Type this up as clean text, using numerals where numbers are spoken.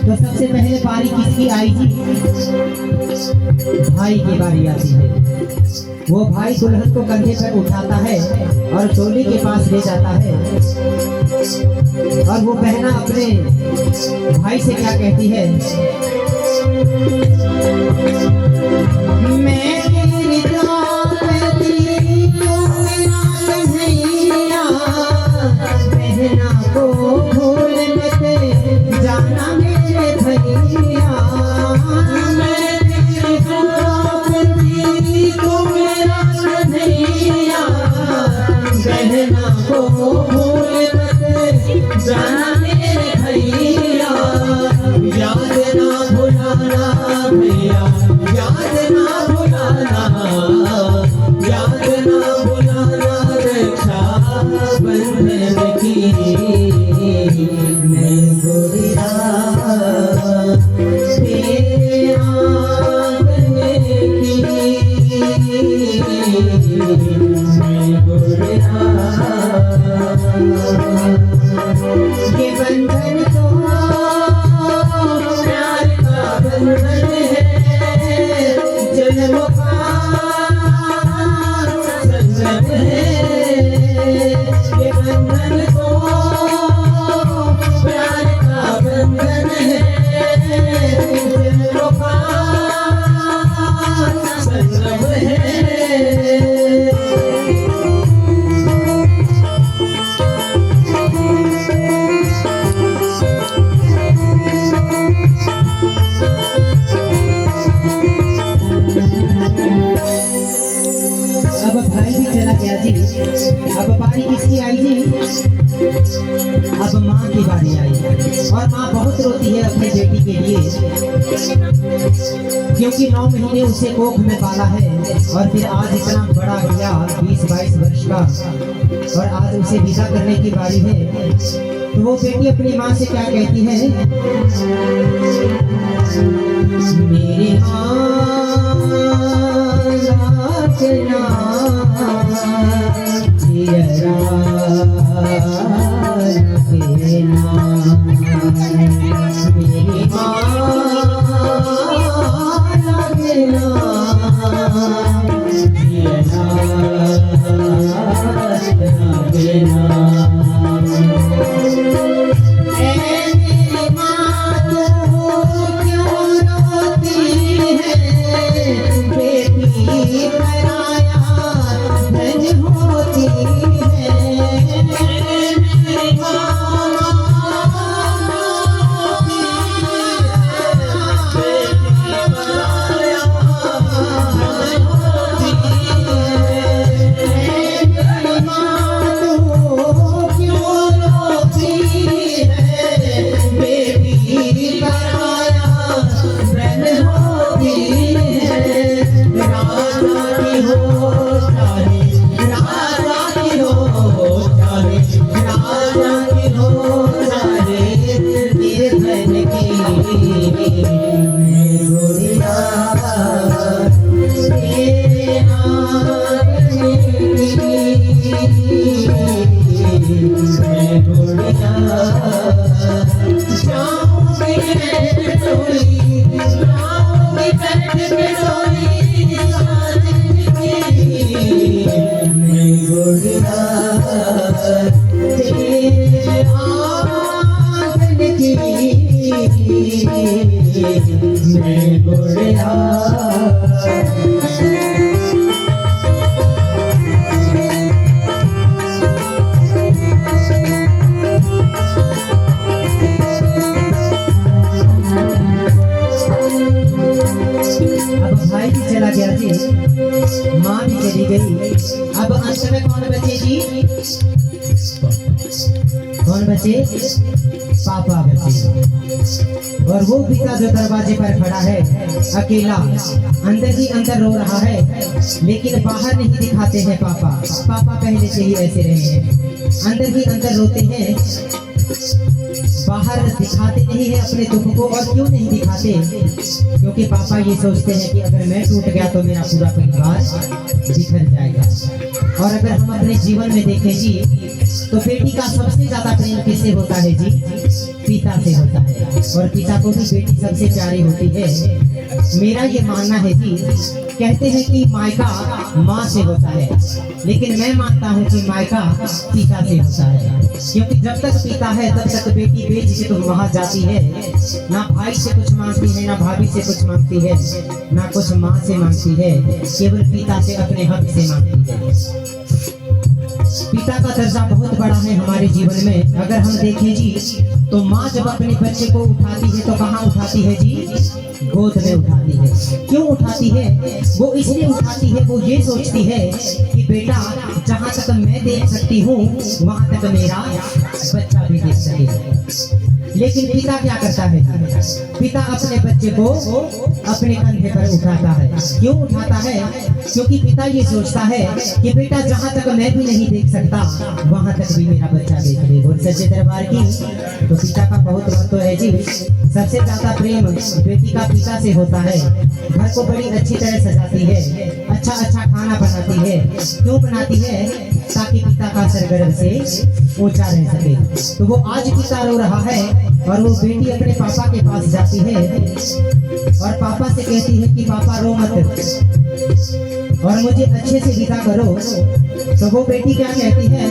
तो सबसे पहले पारी किसकी आई जी? भाई की बारी आती है। वो भाई दुल्हन को कंधे पर उठाता है और चोली के पास ले जाता है और वो बहना अपने भाई से क्या कहती है? मैं तेरी बहना को भूल मत जाना मेरे भैया, मैं तेरी को मेरा कन्हैया, बहना को भूल मत जाना मेरे भैया, याद ना भुलाना भैया, याद ना भुलाना, याद ना भुलाना रक्षा बंधन की मैं गोरिया तेरे आंगन की मैं गोरिया। ये बंधन तो प्यार का बंधन है, जन्म का संगम है, ये बंधन तो प्यार का बंधन है, जन्म का संगम है। अब भाई भी चला गया जी। अब बारी किसकी आई जी? अब माँ की बारी आई और माँ बहुत रोती है अपनी बेटी के लिए, क्योंकि 9 महीने उसे कोख में पाला है और फिर आज इतना बड़ा गया 20-22 वर्ष का, और आज उसे विदा करने की बारी है। तो वो बेटी अपनी माँ से क्या कहती है? मेरी माँ लाजना जियरा रखेना, मेरी माँ लगना जियरा रखेना। माँ भी चली गई। अब अंत में कौन बचे जी? कौन बचे? पापा बचे। और वो पिता जो दरवाजे पर खड़ा है अकेला, अंदर ही अंदर रो रहा है, लेकिन बाहर नहीं दिखाते हैं। पापा पहले से ही ऐसे रहे हैं, अंदर ही अंदर रोते हैं, बाहर दिखाते नहीं है अपने दुख को। और क्यों नहीं दिखाते? क्योंकि पापा ये सोचते हैं कि अगर मैं टूट गया तो मेरा पूरा परिवार बिखर जाएगा। और अगर हम अपने जीवन में देखें जी, तो बेटी का सबसे ज्यादा प्रेम किससे होता है जी? पिता से होता है। और पिता को भी बेटी सबसे प्यारी होती है। मेरा ये मानना है जी, कहते हैं कि मायका माँ से होता है, लेकिन मैं मानता हूँ कि मायका पिता से होता है। क्योंकि जब तक पिता है तब तक बेटी बेटी तो वहाँ जाती है, ना भाई से कुछ मांगती है, ना भाभी से कुछ मांगती है, ना कुछ माँ से मांगती है, केवल पिता से अपने हक से मांगती है। पिता का दर्जा बहुत बड़ा है हमारे जीवन में। अगर हम देखें जी, तो माँ जब अपने बच्चे को उठाती है तो कहाँ उठाती है जी? गोद में उठाती है। क्यों उठाती है? वो इसलिए उठाती है, वो ये सोचती है कि बेटा जहाँ तक मैं देख सकती हूँ वहाँ तक मेरा बच्चा भी देख सके। लेकिन पिता क्या करता है? पिता अपने बच्चे को अपने कंधे पर उठाता है। क्यों उठाता है? क्योंकि पिता ये सोचता है कि बेटा जहाँ तक मैं भी नहीं देख सकता वहाँ तक भी मेरा बच्चा देख ले। बोल सच्चे दरबार की। तो पिता का बहुत महत्व है जी। सबसे ज्यादा प्रेम बेटी का पिता से होता है। घर को बड़ी अच्छी तरह सजाती है, अच्छा अच्छा खाना बनाती है। क्यों बनाती है? ताकि पिता का सर गर्व से ऊंचा रह सके। तो वो आज पिता रो रहा है और वो बेटी अपने पापा के पास जाती है और पापा से कहती है कि पापा रो मत और मुझे अच्छे से विदा करो। तो वो बेटी क्या कहती है?